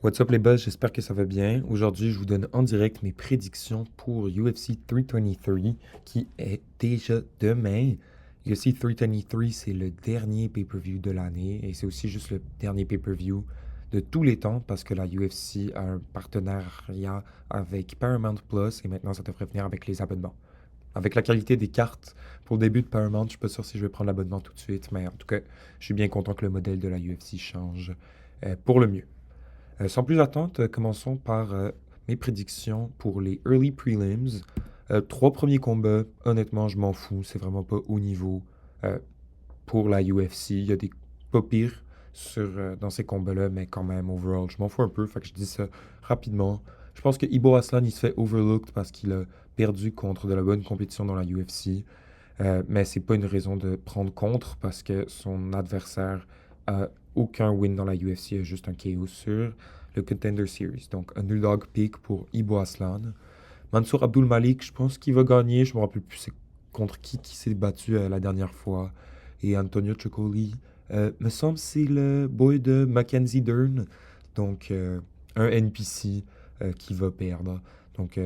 What's up les boss, j'espère que ça va bien. Aujourd'hui, je vous donne en direct mes prédictions pour UFC 323 qui est déjà demain. UFC 323, c'est le dernier pay-per-view de l'année et c'est aussi juste le dernier pay-per-view de tous les temps parce que la UFC a un partenariat avec Paramount Plus et maintenant ça devrait venir avec les abonnements. Avec la qualité des cartes pour le début de Paramount, je suis pas sûr si je vais prendre l'abonnement tout de suite, mais en tout cas, je suis bien content que le modèle de la UFC change pour le mieux. Sans plus attendre, commençons par mes prédictions pour les early prelims. Trois premiers combats, honnêtement, je m'en fous. C'est vraiment pas haut niveau euh, pour la UFC. Il y a des pas pires dans ces combats-là, mais quand même, overall, je m'en fous un peu. Fait que je dis ça rapidement. Je pense que Ibo Aslan, il se fait overlooked parce qu'il a perdu contre de la bonne compétition dans la UFC. Mais c'est pas une raison de prendre contre parce que son adversaire a aucun win dans la UFC, a juste un KO sur le Contender Series. Donc, underdog pick pour Ibo Aslan. Mansour Abdul Malik, je pense qu'il va gagner. Je me rappelle plus c'est contre qui s'est battu la dernière fois. Et Antonio Ciccoli, me semble c'est le boy de Mackenzie Dern. Donc, un NPC qui va perdre. Donc,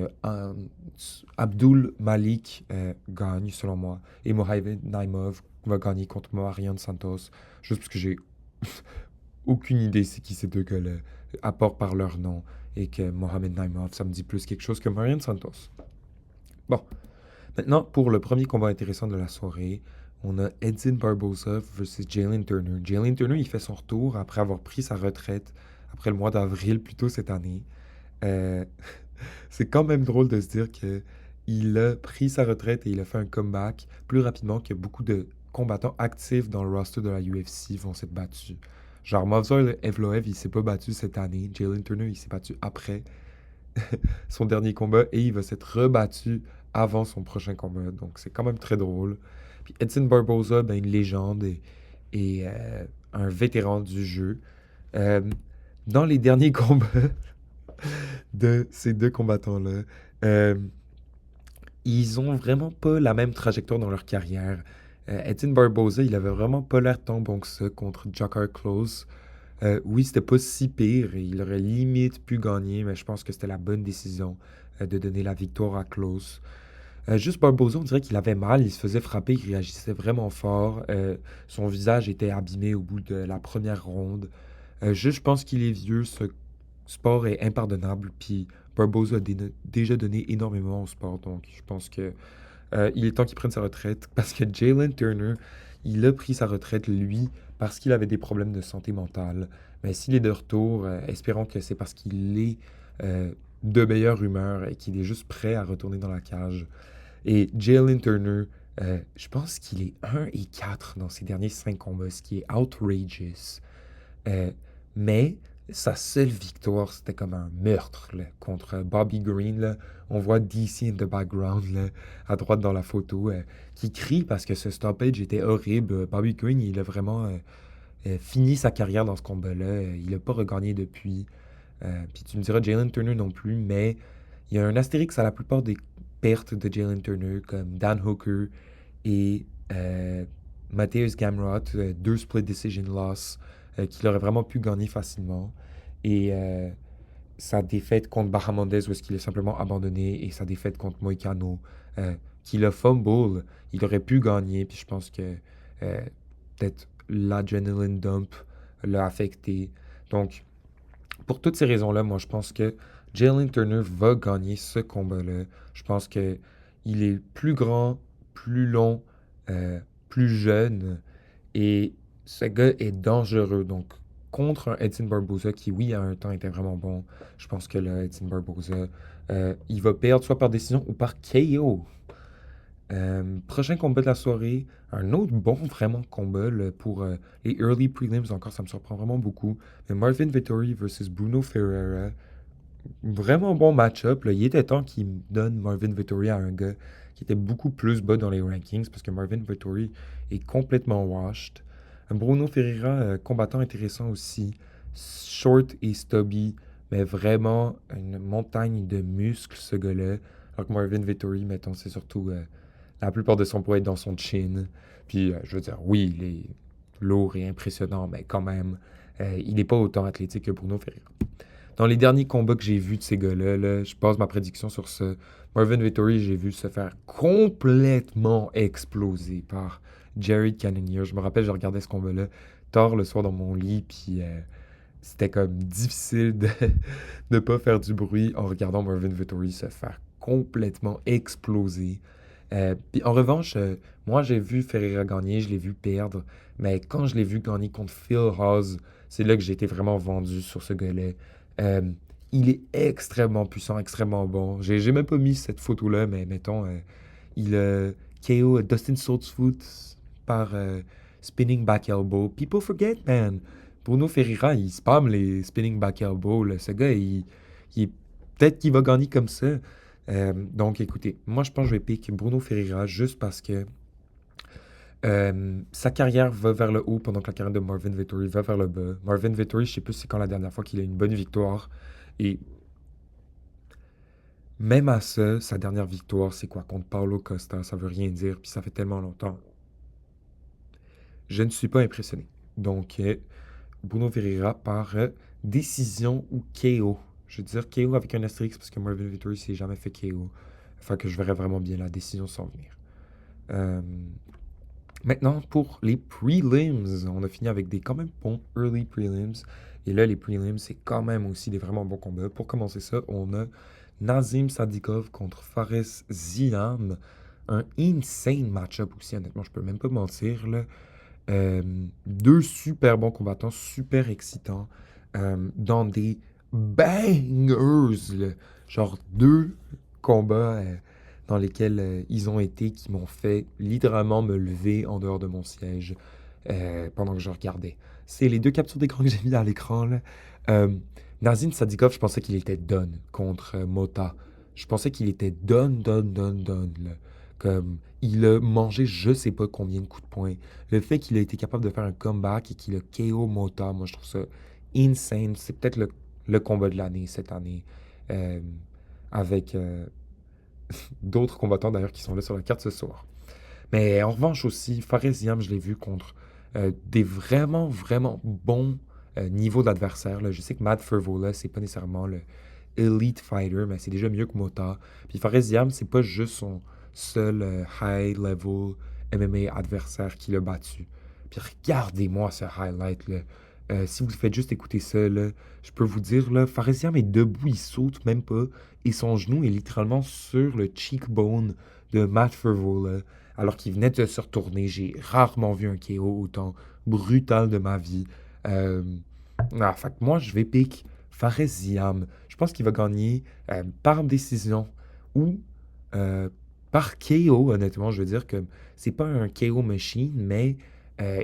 Abdul Malik gagne, selon moi. Et Mohamed Naimov va gagner contre Marion Santos. Juste parce que j'ai aucune idée c'est qui ces deux gars-là, à part par leur nom. Et que Mohamed Naimov, ça me dit plus quelque chose que Marion Santos. Bon, maintenant, pour le premier combat intéressant de la soirée, on a Edson Barboza versus Jalen Turner. Jalen Turner, il fait son retour après avoir pris sa retraite après le mois d'avril plus tôt cette année. Euh, c'est quand même drôle de se dire que il a pris sa retraite et il a fait un comeback plus rapidement que beaucoup de combattants actifs dans le roster de la UFC vont s'être battus. Genre, Movsar Evloev, il s'est pas battu cette année. Jalen Turner, il s'est battu après son dernier combat et il va s'être rebattu avant son prochain combat. Donc, c'est quand même très drôle. Puis Edson Barboza, ben, une légende et un vétéran du jeu. Euh, dans les derniers combats de ces deux combattants-là, euh, ils ont vraiment pas la même trajectoire dans leur carrière. Edson Barboza, il avait vraiment pas l'air tant bon que ça contre Jakar Close. Oui, c'était pas si pire et il aurait limite pu gagner, mais je pense que c'était la bonne décision de donner la victoire à Close. Juste Barboza, on dirait qu'il avait mal, il se faisait frapper, il réagissait vraiment fort. Son visage était abîmé au bout de la première ronde. Juste, je pense qu'il est vieux, ce sport est impardonnable, puis Barboza a déjà donné énormément au sport, donc je pense que il est temps qu'il prenne sa retraite parce que Jalen Turner, il a pris sa retraite, lui, parce qu'il avait des problèmes de santé mentale. Mais s'il est de retour, espérons que c'est parce qu'il est de meilleure humeur et qu'il est juste prêt à retourner dans la cage. Et Jalen Turner, je pense qu'il est 1-4 dans ses derniers 5 combats, ce qui est outrageous. Euh, mais sa seule victoire, c'était comme un meurtre là, contre Bobby Green. Là. On voit DC in the background, là, à droite dans la photo, qui crie parce que ce stoppage était horrible. Bobby Green, il a vraiment fini sa carrière dans ce combat-là. Il n'a pas regagné depuis. Puis tu me diras Jalen Turner non plus, mais il y a un astérix à la plupart des pertes de Jalen Turner, comme Dan Hooker et Mateusz Gamrot, deux split decision loss qu'il aurait vraiment pu gagner facilement. Et sa défaite contre Bahamondes, où est-ce qu'il est simplement abandonné, et sa défaite contre Moicano, qu'il a fumble, il aurait pu gagner, puis je pense que euh, peut-être l'adrenaline dump l'a affecté. Donc, pour toutes ces raisons-là, moi, je pense que Jalen Turner va gagner ce combat-là. Je pense que il est plus grand, plus long, euh, plus jeune, et ce gars est dangereux. Donc, contre un Edson Barboza qui, oui, à un temps était vraiment bon, je pense que le Edson Barboza, il va perdre soit par décision ou par KO. Prochain combat de la soirée, un autre bon vraiment combat là, pour les early prelims encore, ça me surprend vraiment beaucoup. Mais Marvin Vettori versus Bruno Ferreira, vraiment bon match-up. Là. Il était temps qu'il donne Marvin Vettori à un gars qui était beaucoup plus bas dans les rankings parce que Marvin Vettori est complètement washed. Bruno Ferreira, combattant intéressant aussi, short et stubby, mais vraiment une montagne de muscles ce gars-là. Alors que Marvin Vettori, mettons, c'est surtout la plupart de son poids est dans son chin. Puis, je veux dire, oui, il est lourd et impressionnant, mais quand même, il n'est pas autant athlétique que Bruno Ferreira. Dans les derniers combats que j'ai vus de ces gars-là, là, je base ma prédiction sur ça. Marvin Vettori, j'ai vu se faire complètement exploser par Jared Cannonier. Je me rappelle, je regardais ce combat-là tard le soir dans mon lit, puis c'était comme difficile de ne pas faire du bruit en regardant Marvin Vettori se faire complètement exploser. Puis en revanche, moi j'ai vu Ferreira gagner, je l'ai vu perdre, mais quand je l'ai vu gagner contre Phil Haas, c'est là que j'ai été vraiment vendu sur ce gars-là. Euh, il est extrêmement puissant, extrêmement bon. J'ai même pas mis cette photo-là, mais mettons, il KO Dustin Saltzfoot par spinning back elbow. People forget, man. Bruno Ferreira, il spam les spinning back elbow, là. Ce gars, peut-être qu'il va gagner comme ça. Donc, écoutez, moi, je pense que je vais pick Bruno Ferreira juste parce que sa carrière va vers le haut pendant que la carrière de Marvin Vettori va vers le bas. Marvin Vettori, je sais plus c'est quand la dernière fois qu'il a une bonne victoire. Et même à ça, sa dernière victoire, c'est quoi? Contre Paulo Costa, ça veut rien dire, puis ça fait tellement longtemps. Je ne suis pas impressionné. Donc, Bruno Ferreira par décision ou KO. Je veux dire KO avec un astérisque parce que Marvin Vettori s'est jamais fait KO. Enfin que je verrais vraiment bien la décision s'en venir. Euh, Maintenant, pour les prelims, on a fini avec des quand même bons early prelims. Et là, les prelims, c'est quand même aussi des vraiment bons combats. Pour commencer ça, on a Nazim Sadikov contre Fares Ziam. Un insane match-up aussi, honnêtement, je peux même pas mentir, là. Deux super bons combattants, super excitants, dans des bangers, là. Genre deux combats dans lesquels ils ont été qui m'ont fait littéralement me lever en dehors de mon siège pendant que je regardais. C'est les deux captures d'écran que j'ai mis à l'écran, là. Euh, Nazim Sadikov, je pensais qu'il était done contre Mota. Je pensais qu'il était done, là. Comme, il a mangé je sais pas combien de coups de poing. Le fait qu'il a été capable de faire un comeback et qu'il a KO Mota, moi je trouve ça insane. C'est peut-être le combat de l'année cette année. euh, avec d'autres combattants d'ailleurs qui sont là sur la carte ce soir. Mais en revanche aussi, Fares Ziam, je l'ai vu contre des vraiment, vraiment bons niveaux d'adversaires, là. Je sais que Matt Furvola, c'est pas nécessairement le elite fighter, mais c'est déjà mieux que Mota. Puis Fares Ziam, c'est pas juste son seul high-level MMA adversaire qui l'a battu. Puis regardez-moi ce highlight, là. Si vous faites juste écouter ça, là, je peux vous dire, là, Fares Ziam est debout, il saute même pas, et son genou est littéralement sur le cheekbone de Matt Furvola, alors qu'il venait de se retourner. J'ai rarement vu un KO autant brutal de ma vie. Euh, fait que moi, je vais pick Fares Ziam. Je pense qu'il va gagner par décision ou euh, par KO, honnêtement. Je veux dire que c'est pas un KO machine, mais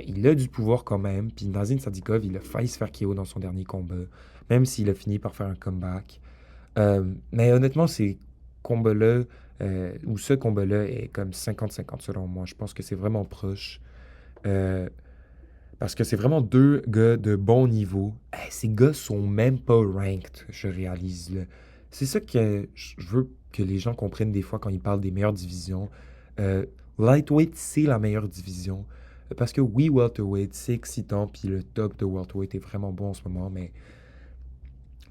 il a du pouvoir quand même. Puis Nazim Sadikov, il a failli se faire KO dans son dernier combat, même s'il a fini par faire un comeback. Mais honnêtement, ces combats-là, ou ce combat-là est comme 50-50 selon moi. Je pense que c'est vraiment proche. Euh, Parce que c'est vraiment deux gars de bon niveau. Hey, ces gars sont même pas ranked, je réalise, là. C'est ça que je veux que les gens comprennent des fois quand ils parlent des meilleures divisions. Euh, Lightweight, c'est la meilleure division. Parce que oui, welterweight, c'est excitant, puis le top de welterweight est vraiment bon en ce moment, mais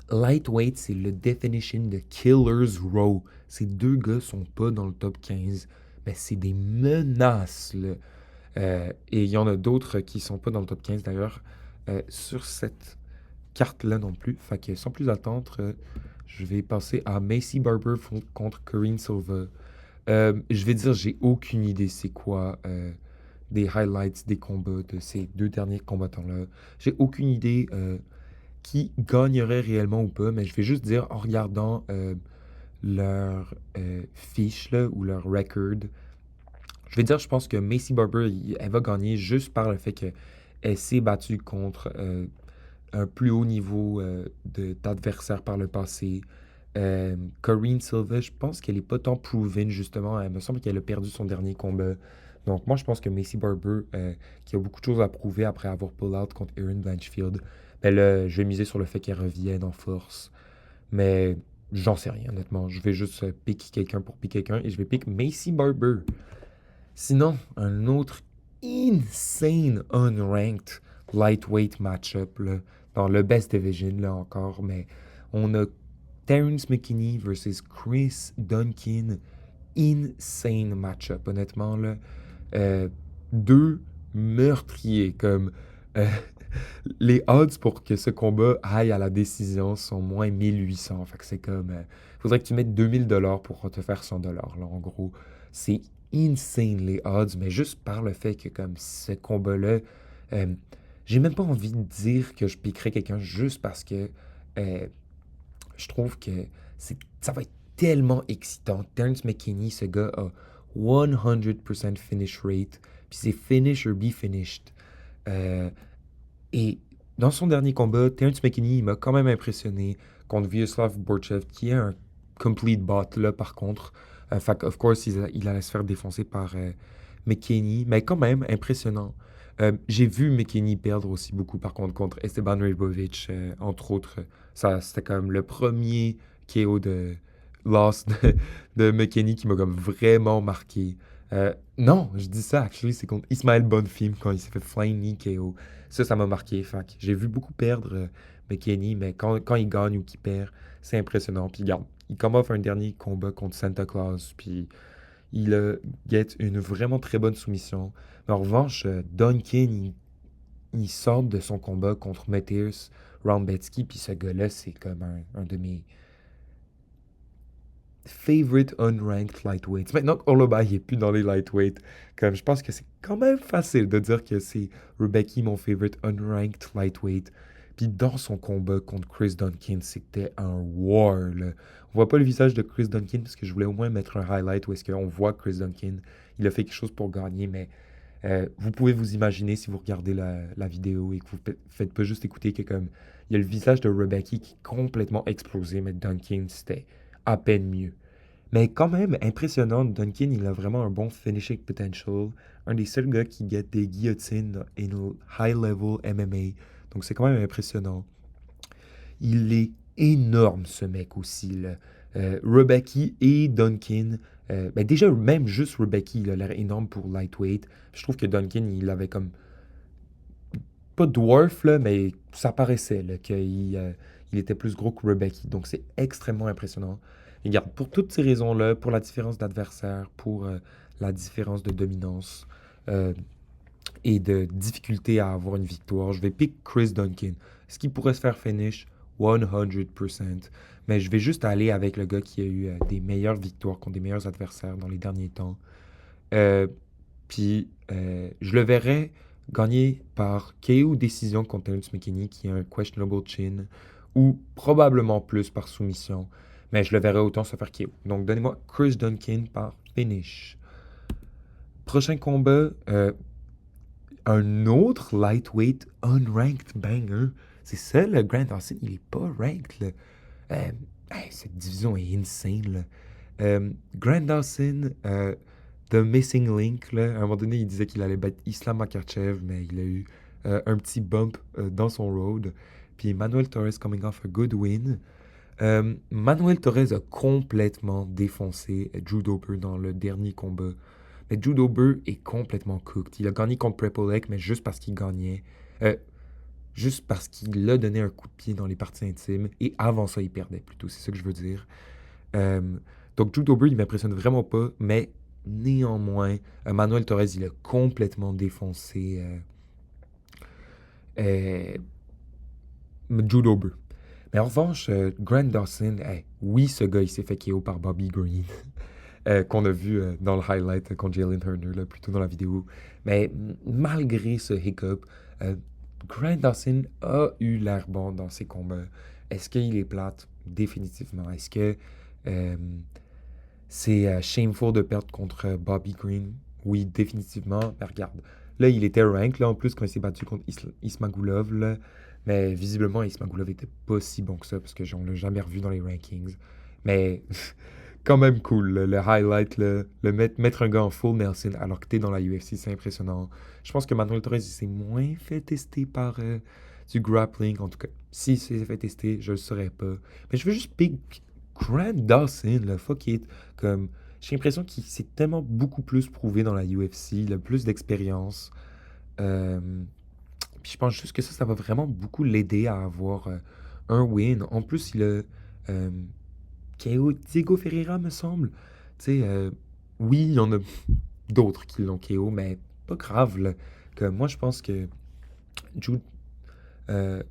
lightweight, c'est le definition de killer's row. Ces deux gars sont pas dans le top 15, mais c'est des menaces, là. Et il y en a d'autres qui sont pas dans le top 15 d'ailleurs sur cette carte-là non plus. Fait que sans plus attendre, je vais passer à Macy Barber contre Corinne Silva. Je vais dire, j'ai aucune idée c'est quoi des highlights des combats de ces deux derniers combattants-là. J'ai aucune idée qui gagnerait réellement ou pas, mais je vais juste dire en regardant leur fiche là, ou leur record. Je vais dire, je pense que Macy Barber, elle va gagner juste par le fait qu'elle s'est battue contre un plus haut niveau d'adversaire par le passé. Corinne Silva, je pense qu'elle est pas tant proven, justement. Elle me semble qu'elle a perdu son dernier combat. Donc, moi, je pense que Macy Barber, qui a beaucoup de choses à prouver après avoir pull out contre Erin Blanchfield, ben là, je vais miser sur le fait qu'elle revienne en force. Mais j'en sais rien, honnêtement. Je vais juste pick quelqu'un pour pick quelqu'un et je vais pick Macy Barber. Sinon, un autre insane unranked lightweight match-up là, dans le Best Division là encore, mais On a Terrence McKinney versus Chris Duncan. Insane match-up, honnêtement, là. Euh, Deux meurtriers, comme... euh, les odds pour que ce combat aille à la décision sont moins 1800. Fait que c'est comme... faudrait que tu mettes 2000$ pour te faire 100$, là, en gros. C'est insane, les odds, mais juste par le fait que, comme, ce combat-là... euh, j'ai même pas envie de dire que je piquerais quelqu'un juste parce que euh, je trouve que ça va être tellement excitant. Terrence McKinney, ce gars a 100% finish rate, puis c'est finish or be finished. Euh, et dans son dernier combat, Terrence McKinney, il m'a quand même impressionné contre Vyacheslav Borchev, qui est un complete bot, là, par contre. Fait que, of course, il allait se faire défoncer par McKinney, mais quand même impressionnant. J'ai vu McKinney perdre aussi beaucoup, par contre, contre Esteban Ribovic, entre autres. Ça, c'était comme le premier KO de loss de McKinney qui m'a comme vraiment marqué. Non, je dis ça, actually, c'est contre Ismaël Bonfim quand il s'est fait flying knee KO. Ça m'a marqué. Fait que j'ai vu beaucoup perdre McKinney, mais quand il gagne ou qu'il perd, c'est impressionnant. Puis regarde, il commence un dernier combat contre Santa Claus, puis il get une vraiment très bonne soumission. Mais en revanche, Duncan, il sort de son combat contre Mateusz Rambetsky, puis ce gars-là, c'est comme un de mes favorite unranked lightweights. Maintenant qu'Orlobay n'est plus dans les lightweights, comme je pense que c'est quand même facile de dire que c'est Rebecca mon favorite unranked lightweight. Puis dans son combat contre Chris Duncan, c'était un war, là. On voit pas le visage de Chris Duncan parce que je voulais au moins mettre un highlight où est-ce qu'on voit Chris Duncan. Il a fait quelque chose pour gagner, mais vous pouvez vous imaginer si vous regardez la vidéo et que vous faites pas juste écouter que comme il y a le visage de Rebecca qui est complètement explosé, mais Duncan, c'était à peine mieux. Mais quand même impressionnant, Duncan, il a vraiment un bon finishing potential. Un des seuls gars qui get des guillotines in high level MMA. Donc c'est quand même impressionnant. Il est énorme, ce mec aussi, là. Rebecca et Duncan. Ben déjà, même juste Rebecca, il a l'air énorme pour lightweight. Je trouve que Duncan, il avait comme pas dwarf, là, mais ça paraissait là, il était plus gros que Rebecca. Donc, c'est extrêmement impressionnant. Et regarde, pour toutes ces raisons-là, pour la différence d'adversaire, pour la différence de dominance euh, et de difficulté à avoir une victoire, je vais pick Chris Duncan. Est-ce qu'il pourrait se faire finish? 100%. Mais je vais juste aller avec le gars qui a eu des meilleures victoires contre des meilleurs adversaires dans les derniers temps. Euh, Puis je le verrais gagner par KO décision contre Terence McKinney, qui a un questionable chin, ou probablement plus par soumission. Mais je le verrais autant se faire KO. Donc donnez-moi Chris Duncan par finish. Prochain combat, un autre lightweight unranked banger. C'est ça, le Grant Dawson, il est pas ranked, là. Euh, cette division est insane, là. Grant Dawson, The Missing Link, là, à un moment donné, il disait qu'il allait battre Islam Makhachev, mais il a eu un petit bump dans son road. Puis Manuel Torres coming off a good win. Manuel Torres a complètement défoncé Drew Dober dans le dernier combat. Mais Drew Dober est complètement cooked. Il a gagné contre Prepolek, mais juste parce qu'il gagnait. Euh, Juste parce qu'il a donné un coup de pied dans les parties intimes. Et avant ça, il perdait plutôt. C'est ça que je veux dire. Euh, donc, Drew Dober, il m'impressionne vraiment pas. Mais néanmoins, Manuel Torres, il a complètement défoncé euh, Drew Dober. Mais en revanche, Grant Dawson, oui, ce gars, il s'est fait KO par Bobby Green. Qu'on a vu dans le highlight contre Jalen Turner, là, plutôt dans la vidéo. Mais malgré ce hiccup, Grant Dawson a eu l'air bon dans ses combats. Est-ce qu'il est plate? Définitivement. Est-ce que euh, c'est shameful de perdre contre Bobby Green? Oui, définitivement. Mais regarde, là, il était rank, là, en plus, quand il s'est battu contre Ismagulov, là. Mais visiblement, Ismagulov était pas si bon que ça, parce que on l'a jamais revu dans les rankings. Mais quand même cool, le highlight, mettre un gars en full Nelson alors que t'es dans la UFC, c'est impressionnant. Je pense que Manuel Torres, il s'est moins fait tester par du grappling. En tout cas, s'il s'est fait tester, je le saurais pas. Mais je veux juste pick Grant Dawson, le fuck it. Comme, j'ai l'impression qu'il s'est tellement beaucoup plus prouvé dans la UFC, il a plus d'expérience. Euh, Puis je pense juste que ça va vraiment beaucoup l'aider à avoir un win. En plus, il a euh, KO Diego Ferreira, me semble. Tu sais, oui, il y en a d'autres qui l'ont KO, mais pas grave, là. Que moi, je pense que Jude,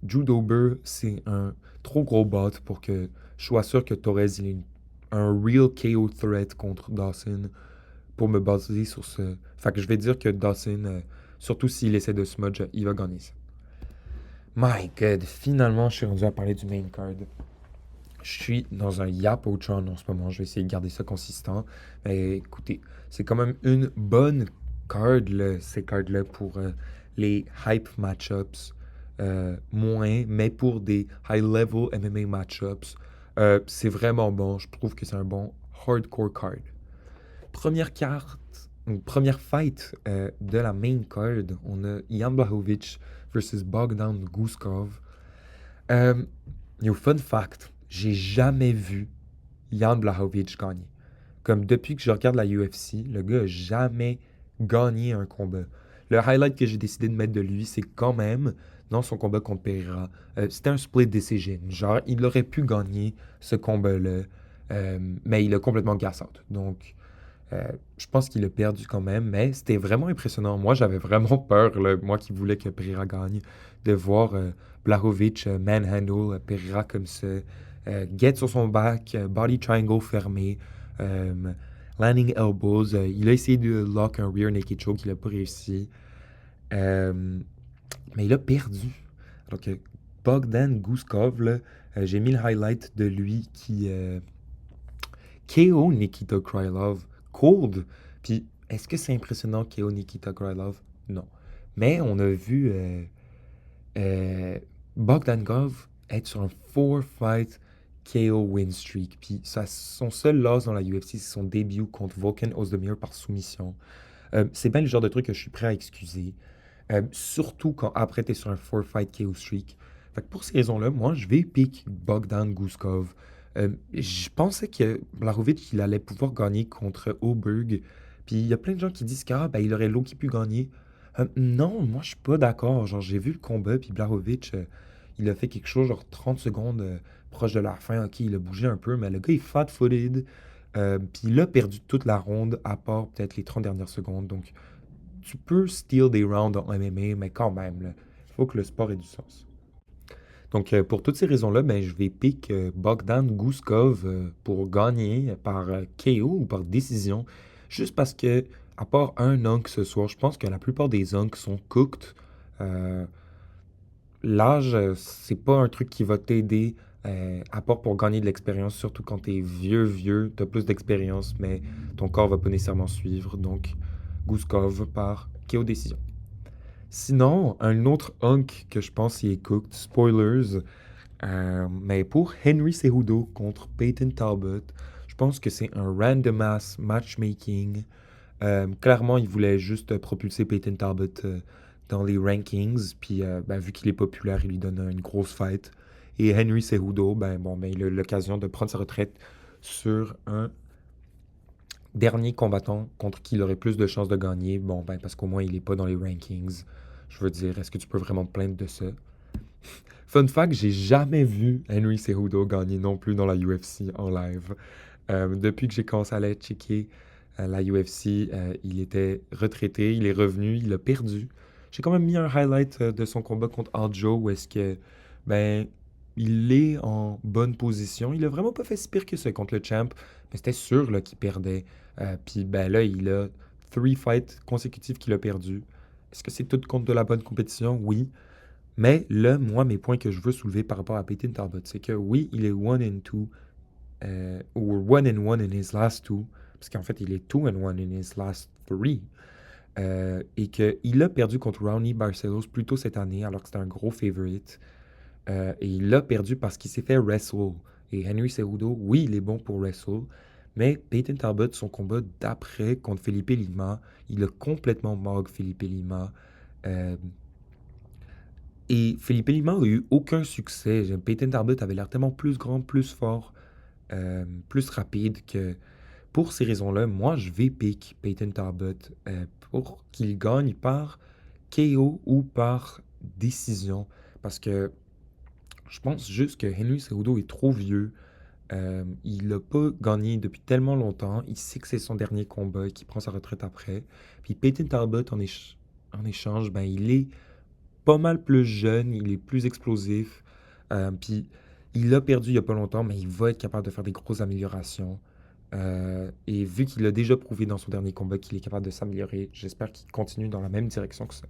Jude Ober, c'est un trop gros bot pour que je sois sûr que Torres, il est un real KO threat contre Dawson pour me baser sur ce. Fait que je vais dire que Dawson, surtout s'il essaie de smudge, il va gagner ça. My God, finalement, je suis rendu à parler du main card. Je suis dans un Yapotron en ce moment. Je vais essayer de garder ça consistant. Mais écoutez, c'est quand même une bonne card, là, ces cards-là, pour les hype matchups. Moins, mais pour des high-level MMA matchups, c'est vraiment bon. Je trouve que c'est un bon hardcore card. Première carte, ou première fight de la main card, on a Jan Blachowicz versus Bogdan Guskov. Euh, fun fact, j'ai jamais vu Jan Blachowicz gagner. Comme depuis que je regarde la UFC, le gars a jamais gagné un combat. Le highlight que j'ai décidé de mettre de lui, c'est quand même dans son combat contre Pereira. C'était un split decision. Genre, il aurait pu gagner ce combat-là, mais il a complètement gas out. Donc, je pense qu'il a perdu quand même, mais c'était vraiment impressionnant. Moi, j'avais vraiment peur, là, moi qui voulais que Pereira gagne, de voir Blachowicz manhandle Pereira comme ça, get sur son back, body triangle fermé, euh, landing elbows. Il a essayé de lock un rear naked choke, il n'a pas réussi. Euh, mais il a perdu. Alors que Bogdan Guskov, là, j'ai mis le highlight de lui qui KO Nikita Krylov cold. Puis, est-ce que c'est impressionnant KO Nikita Krylov? Non. Mais on a vu euh, Bogdankov être sur un 4-fight KO win streak. Puis, son seul loss dans la UFC, c'est son début contre Volkan Ozdemir par soumission. C'est bien le genre de truc que je suis prêt à excuser. Surtout quand après, t'es sur un 4-fight KO streak. Fait que pour ces raisons-là, moi, je vais pick Bogdan Guskov. Je pensais que Blachowicz, il allait pouvoir gagner contre Oberg. Puis il y a plein de gens qui disent qu'il aurait low qui pu gagner. Non, moi, je suis pas d'accord. Genre, j'ai vu le combat, puis Blachowicz, il a fait quelque chose, genre 30 secondes proche de la fin. Ok, il a bougé un peu, mais le gars, il est fat-footed. Puis il a perdu toute la ronde, à part peut-être les 30 dernières secondes. Donc, tu peux steal des rounds en MMA, mais quand même, il faut que le sport ait du sens. Donc, pour toutes ces raisons-là, ben, je vais pick Bogdan Guskov pour gagner par KO ou par décision, juste parce que, à part un unk ce soir, je pense que la plupart des unks sont cooked. Euh, L'âge, c'est pas un truc qui va t'aider, à part pour gagner de l'expérience, surtout quand t'es vieux, t'as plus d'expérience, mais ton corps va pas nécessairement suivre. Donc, Guskov par KO décision. Sinon, un autre hunk que je pense y est cooked, spoilers, mais pour Henry Cejudo contre Peyton Talbot, je pense que c'est un random ass matchmaking. Clairement, il voulait juste propulser Peyton Talbot dans les rankings, puis ben, vu qu'il est populaire, il lui donne une grosse fight. Et Henry Cejudo, ben, il a l'occasion de prendre sa retraite sur un dernier combattant contre qui il aurait plus de chances de gagner. Bon, ben, parce qu'au moins, il n'est pas dans les rankings. Je veux dire, est-ce que tu peux vraiment te plaindre de ça? Fun fact, j'ai jamais vu Henry Cejudo gagner non plus dans la UFC en live. Depuis que j'ai commencé à aller checker la UFC, il était retraité, il est revenu, il a perdu. J'ai quand même mis un highlight de son combat contre Aljo où est-ce que, ben, il est en bonne position. Il a vraiment pas fait si pire que ça contre le champ, mais c'était sûr là, qu'il perdait. Puis ben là, il a 3 fights consécutifs qu'il a perdu. Est-ce que c'est tout contre de la bonne compétition? Oui. Mais là, moi, mes points que je veux soulever par rapport à Peyton Talbot, c'est que oui, il est 1-2, ou 1-1 in his last two, parce qu'en fait, il est 2-1 in his last three, et qu'il a perdu contre Ronnie Barcelos plus tôt cette année, alors que c'était un gros favorite. Et il l'a perdu parce qu'il s'est fait wrestle. Et Henry Cejudo, oui, il est bon pour wrestle, mais Peyton Talbot, son combat d'après contre Felipe Lima, il a complètement mog Felipe Lima. Euh, et Felipe Lima a eu aucun succès. Peyton Talbot avait l'air tellement plus grand, plus fort, plus rapide que pour ces raisons-là, moi, je vais pick Peyton Talbot pour qu'il gagne par KO ou par décision. Parce que Je pense juste que Henry Cejudo est trop vieux. Il n'a pas gagné depuis tellement longtemps. Il sait que c'est son dernier combat et qu'il prend sa retraite après. Puis Peyton Talbot, en échange, ben, il est pas mal plus jeune, il est plus explosif. Puis il a perdu il y a pas longtemps, mais il va être capable de faire des grosses améliorations. Et vu qu'il a déjà prouvé dans son dernier combat qu'il est capable de s'améliorer, j'espère qu'il continue dans la même direction que ça.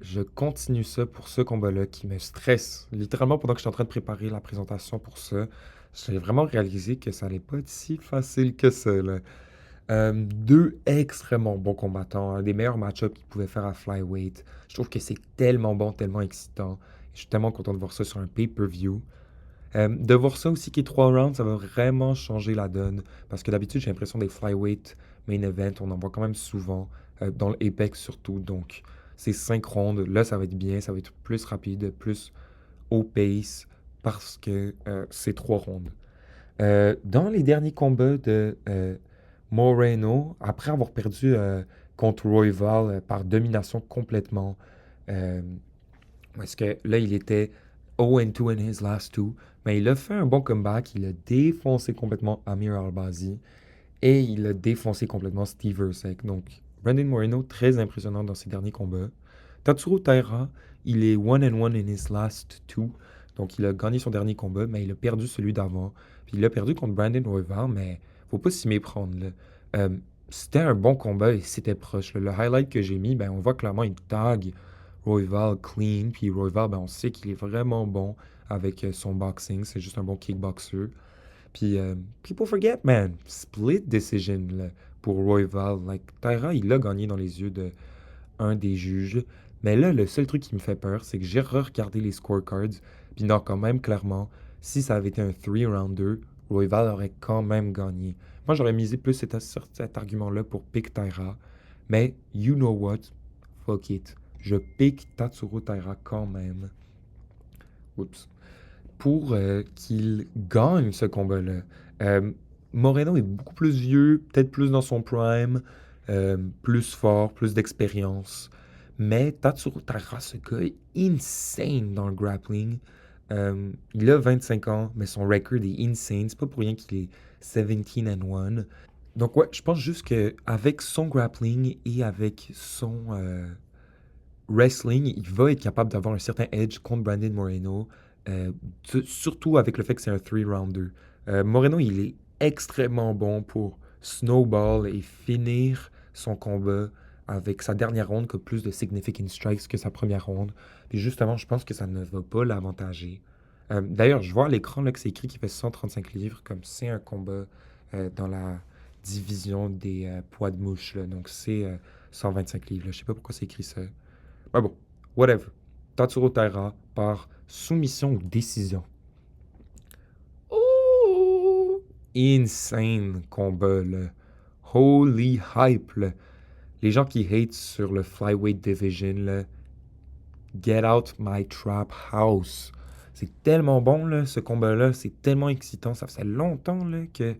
Je continue ça pour ce combat-là qui me stresse. Littéralement, pendant que je suis en train de préparer la présentation pour ça, j'ai vraiment réalisé que ça allait pas être si facile que ça, là. Deux extrêmement bons combattants, un des meilleurs match-ups qu'ils pouvaient faire à flyweight. Je trouve que c'est tellement bon, tellement excitant. Je suis tellement content de voir ça sur un pay-per-view. De voir ça aussi qui est 3 rounds, ça va vraiment changer la donne. Parce que d'habitude, j'ai l'impression des flyweight main event, on en voit quand même souvent, dans l'Apex surtout. Donc, c'est 5 rounds. Là, ça va être bien, ça va être plus rapide, plus au pace, parce que c'est 3 rounds. Dans les derniers combats de Moreno, après avoir perdu contre Royval par domination complètement, euh, parce que là, il était 0-2 in his last two, mais il a fait un bon comeback. Il a défoncé complètement Amir Albazi et il a défoncé complètement Steve Erceg. Donc, Brandon Moreno, très impressionnant dans ses derniers combats. Tatsuro Taira, il est 1-1 in his last two. Donc, il a gagné son dernier combat, mais il a perdu celui d'avant. Puis, il a perdu contre Brandon Royval, mais faut pas s'y méprendre, là. Euh, C'était un bon combat et c'était proche, là. Le highlight que j'ai mis, ben, on voit clairement, il tag Royval clean. Puis Royval, ben, on sait qu'il est vraiment bon avec son boxing. C'est juste un bon kickboxer. Puis people forget, man. Split decision là, pour Royval. Like, Taira, il l'a gagné dans les yeux de un des juges. Mais là, le seul truc qui me fait peur, c'est que j'ai re-regardé les scorecards. Puis non, quand même, clairement, si ça avait été un 3-rounder, Royval aurait quand même gagné. Moi, j'aurais misé plus sur cet argument-là pour pick Taira. Mais, you know what? Fuck it. Je pick Tatsuro Taira quand même. Oups. Pour qu'il gagne ce combat-là. Euh, Moreno est beaucoup plus vieux, peut-être plus dans son prime, plus fort, plus d'expérience. Mais Tatsuro Taira, ce gars est insane dans le grappling. Il a 25 ans, mais son record est insane. C'est pas pour rien qu'il est 17-1. Donc ouais, je pense juste qu'avec son grappling et avec son wrestling, il va être capable d'avoir un certain edge contre Brandon Moreno, surtout avec le fait que c'est un 3-rounder. Moreno, il est extrêmement bon pour snowball et finir son combat avec sa dernière ronde qui a plus de significant strikes que sa première ronde. Puis justement, je pense que ça ne va pas l'avantager. D'ailleurs, je vois à l'écran là, que c'est écrit qu'il fait 135 livres, comme c'est un combat dans la division des poids de mouche. Là. Donc c'est 125 livres. Là. Je sais pas pourquoi c'est écrit ça. Mais bon, whatever. Tatsuro Taira par soumission ou décision. Oh! Insane combat, là. Holy hype, là. Les gens qui hate sur le flyweight division, là, get out my trap house. C'est tellement bon, là, ce combat-là. C'est tellement excitant. Ça fait longtemps, là, qu'il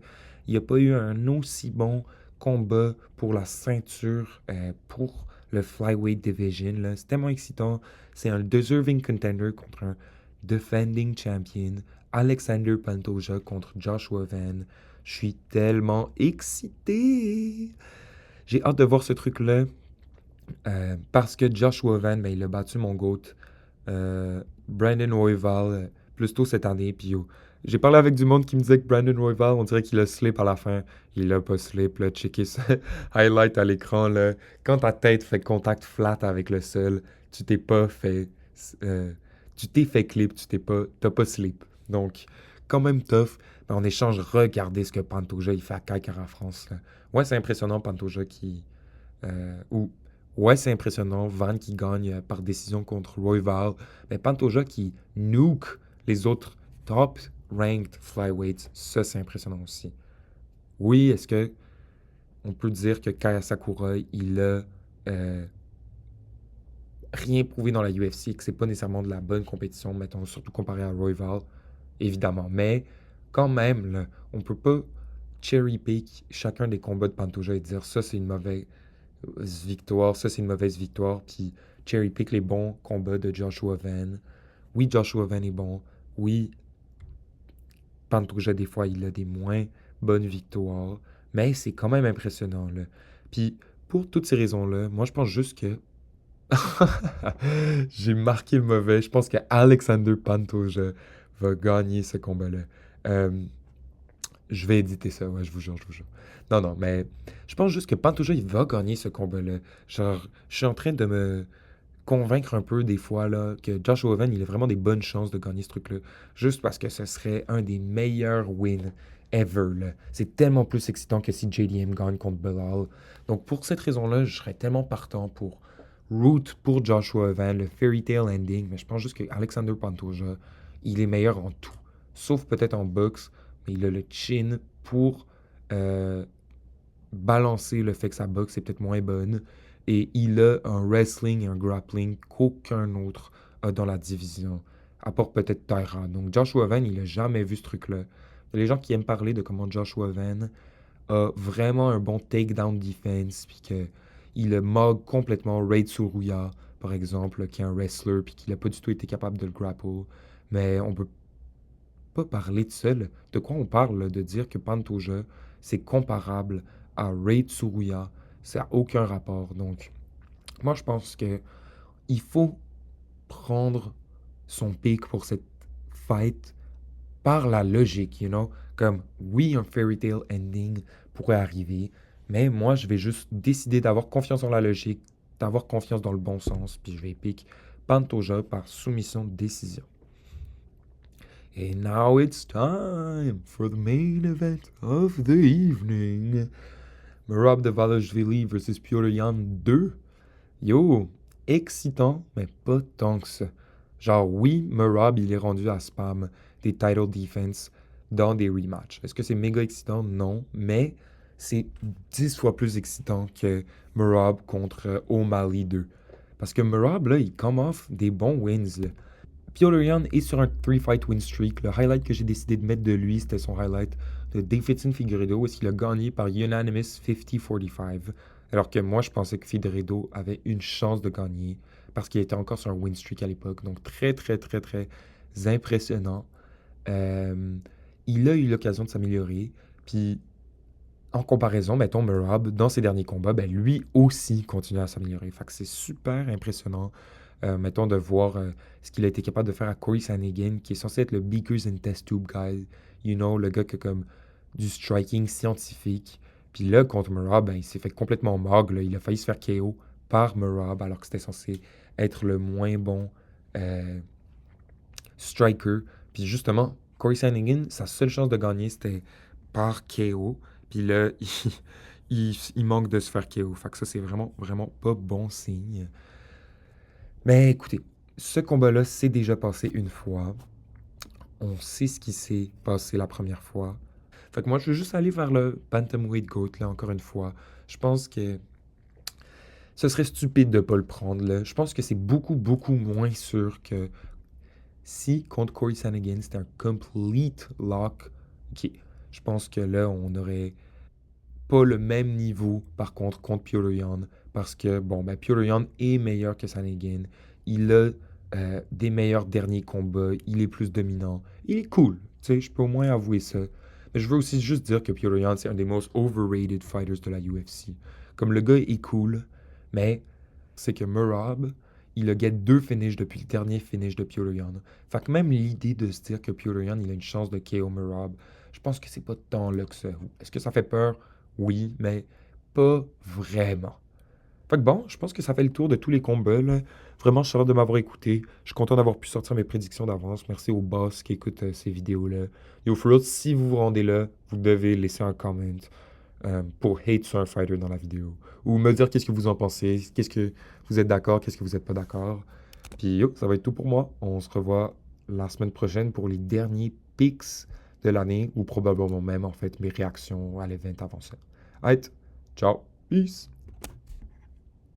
n'y a pas eu un aussi bon combat pour la ceinture, pour le flyweight division, là. C'est tellement excitant. C'est un deserving contender contre un defending champion. Alexander Pantoja contre Joshua Van. Je suis tellement excité. J'ai hâte de voir ce truc-là. Parce que Joshua Van, ben, il a battu mon GOAT, Brandon Royval, plus tôt cette année. Puis j'ai parlé avec du monde qui me disait que Brandon Royval, on dirait qu'il a slip à la fin. Il a pas slip, là. Checker ce highlight à l'écran, là. Quand ta tête fait contact flat avec le sol, tu t'es pas fait... euh, tu t'es fait clip, t'as pas slip. Donc, quand même tough. Mais en échange, regardez ce que Pantoja, il fait à Kaikara France, là. Ouais, c'est impressionnant, Pantoja qui... ou ouais, c'est impressionnant. Van qui gagne par décision contre Royval. Mais Pantoja qui nuke les autres top ranked flyweights. Ça, c'est impressionnant aussi. Oui, est-ce que on peut dire que Kaya Sakura, il a rien prouvé dans la UFC et que c'est pas nécessairement de la bonne compétition, mettons, surtout comparé à Royval, évidemment. Mais quand même, là, on peut pas cherry pick chacun des combats de Pantoja et dire ça, c'est une mauvaise victoire, ça c'est une mauvaise victoire, puis cherry pick les bons combats de Joshua Van Oui, Joshua Van est bon. Oui, Pantoja, des fois, il a des moins bonnes victoires. Mais c'est quand même impressionnant, là. Puis, pour toutes ces raisons-là, moi, je pense juste que j'ai marqué le mauvais. Je pense que Alexander Pantoja va gagner ce combat-là. Euh, je vais éditer ça, ouais, je vous jure, je vous jure. Non, non, mais je pense juste que Pantoja, il va gagner ce combat-là. Genre, je suis en train de me convaincre un peu des fois là, que Josh Owen, il a vraiment des bonnes chances de gagner ce truc-là. Juste parce que ce serait un des meilleurs wins ever, là. C'est tellement plus excitant que si JDM gagne contre Belal. Donc pour cette raison-là, je serais tellement partant pour root pour Joshua Owen, le fairy tale ending. Mais je pense juste que Alexander Pantoja, il est meilleur en tout. Sauf peut-être en boxe, mais il a le chin pour euh, balancer le fait que sa boxe est peut-être moins bonne. Et il a un wrestling et un grappling qu'aucun autre a dans la division, à part peut-être Tyra. Donc Joshua Van, il n'a jamais vu ce truc-là. Il y a les gens qui aiment parler de comment Joshua Van a vraiment un bon takedown defense, puis qu'il a mog complètement Raid Suruya, par exemple, qui est un wrestler, puis qu'il n'a pas du tout été capable de le grapple. Mais on peut pas parler de ça, là. De quoi on parle, là, de dire que Pantoja, c'est comparable à Raid Tsuruya? Ça n'a aucun rapport. Donc, moi, je pense que il faut prendre son pic pour cette fight par la logique, you know? Comme, oui, un fairy tale ending pourrait arriver, mais moi, je vais juste décider d'avoir confiance en la logique, d'avoir confiance dans le bon sens, puis je vais pick Pantoja par soumission de décision. And now it's time for the main event of the evening. Merab Dvalishvili versus Piotr Jan 2. Yo, excitant, mais pas tant que ça. Genre, oui, Merab, il est rendu à spam des title defense dans des rematchs. Est-ce que c'est méga excitant? Non, mais c'est 10 fois plus excitant que Merab contre O'Malley 2. Parce que Merab, là, il come off des bons wins, là. Piotr Jan est sur un 3-fight win streak. Le highlight que j'ai décidé de mettre de lui, c'était son highlight de Davidson Figueiredo, où il a gagné par unanimous 50-45. Alors que moi, je pensais que Figueiredo avait une chance de gagner parce qu'il était encore sur un win streak à l'époque. Donc très, très, très, très impressionnant. Euh, il a eu l'occasion de s'améliorer. Puis en comparaison, mettons, Merab, dans ses derniers combats, ben, lui aussi continue à s'améliorer. Fait que c'est super impressionnant, mettons, de voir ce qu'il a été capable de faire à Corey Sandhagen, qui est censé être le Beakers and Test Tube guy, you know, le gars qui a comme du striking scientifique. Puis là, contre Merab, ben, il s'est fait complètement mog, là. Il a failli se faire KO par Merab, alors que c'était censé être le moins bon euh, striker. Puis justement, Corey Sandhagen, sa seule chance de gagner, c'était par KO. Puis là, il manque de se faire KO. Fait que ça, c'est vraiment, vraiment pas bon signe. Mais écoutez, ce combat-là s'est déjà passé une fois. On sait ce qui s'est passé la première fois. Fait que moi, je veux juste aller vers le Bantamweight GOAT, là, encore une fois. Je pense que ce serait stupide de pas le prendre, là. Je pense que c'est beaucoup, beaucoup moins sûr que si, contre Corey Sandhagen, c'était un complete lock. OK. Je pense que là, on aurait pas le même niveau, par contre Piotr Jan. Parce que, bon, ben, Piotr Jan est meilleur que Sandhagen. Il a des meilleurs derniers combats. Il est plus dominant. Il est cool. Tu sais, je peux au moins avouer ça. Mais je veux aussi juste dire que Piotr Jan, c'est un des most overrated fighters de la UFC. Comme le gars est cool, mais c'est que Merab, il a get 2 finishes depuis le dernier finish de Piotr Jan. Fait que même l'idée de se dire que Piotr Jan, il a une chance de KO Merab, je pense que c'est pas tant là que ça. Est-ce que ça fait peur? Oui, mais pas vraiment. Fait que bon, je pense que ça fait le tour de tous les combats, là. Vraiment, je suis heureux de m'avoir écouté. Je suis content d'avoir pu sortir mes prédictions d'avance. Merci aux boss qui écoutent ces vidéos-là. Yo, for real, si vous vous rendez là, vous devez laisser un comment pour hate sur un fighter dans la vidéo. Ou me dire qu'est-ce que vous en pensez. Qu'est-ce que vous êtes d'accord, qu'est-ce que vous n'êtes pas d'accord. Puis yo, ça va être tout pour moi. On se revoit la semaine prochaine pour les derniers picks de l'année, ou probablement même, en fait, mes réactions à l'event avant ça. Alright, ciao, peace!